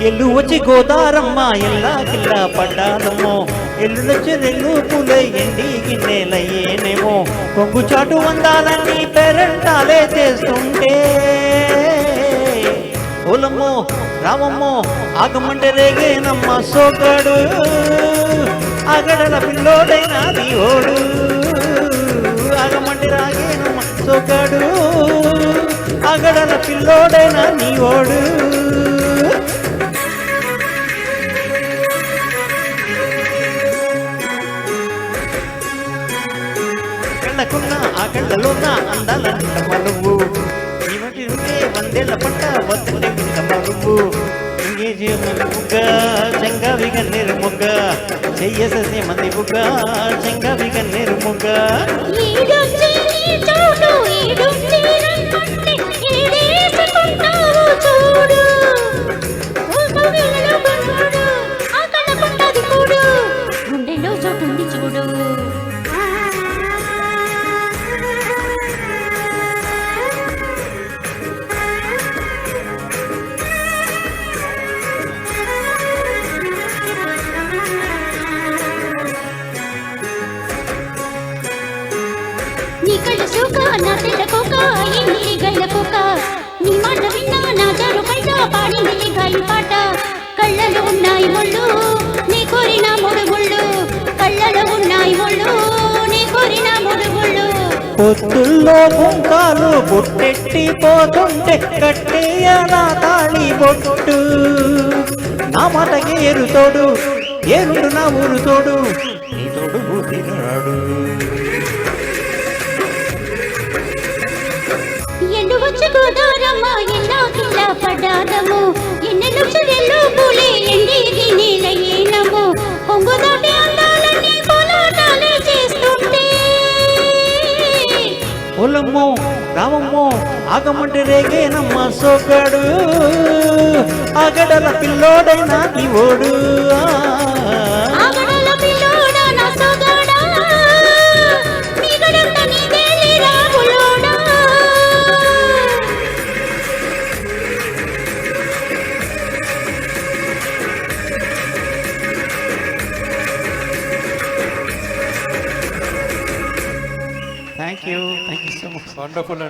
ఎల్లు వచ్చి గోదారమ్మ ఎల్లా కిల్లా పడ్డాదమ్మో ఎల్లు వచ్చి రెల్లు పూలై ఎండి గిన్నెలయ్యేనేమో కొంగు చాటు వందాలని పేరంటాలే చేస్తుంటే ఓలమ్మో రామమ్మో ఆగమంటే రేగేనమ్మ సోగాడు ఆగడల పిల్లోడైనా నీ ఓడు ఆగమంటే రాగేనమ్మ సోగాడు ఆగడల పిల్లోడైనా నీ ఓడు కళ్ళకున్న ఆ కళ్ళలోన అందాల నిండమ్మ నువ్వు ఇవటి ఉంటే వందేళ్ల పంట వద్దంటే నిండమ్మ నువ్వు ఇంగేజీ ముగ్గ చెంగావి గన్నేరు ముగ్గ చెయ్యసే మంది బుగ్గ చెంగావి గన్నేరు ముగ్గ నీ కళ్ళ సోక నా తెల్ల కోక ఎన్ని గళ్ళ కోక నీ మాట విన్నా నా జారు పైట పాడింది గాలి పాట కళ్ళలో ఉన్నాయి ముళ్ళు నీ కోరిన ముడుగుళ్ళు కళ్ళలో ఉన్నాయి ముళ్ళు నీ కోరిన ముడుగుళ్ళు పొత్తుల్లో పుంకాలు బొట్టెట్టి పోతుంటే కట్టేయనా తాళి బొట్టు నా మాటకి ఏరుతోడు ఏరుడు నా ఊరు తోడు నీ తోడు బుద్ధినాడు ఎల్లు వచ్చి గోదారమ్మ ఎల్లా కిల్లా పడ్డాదము ఎన్నెల్లు చెల్లెల్లు పూలే ఎండి గిన్నెలయ్యేనము కొంగు దాటి అందాలన్నీ కోలాటాలే చేస్తుంటే ఓలమ్మో రామమ్మో ఆగమంటే రేగేనమ్మ సోగాడు ఆగడల పిల్లోడైనా నీ ఓడు ఆగడల పిల్లోడా నా సోగాడా నీ గడంత నీదే లేరా బుల్లోడా Thank you so much. Wonderful.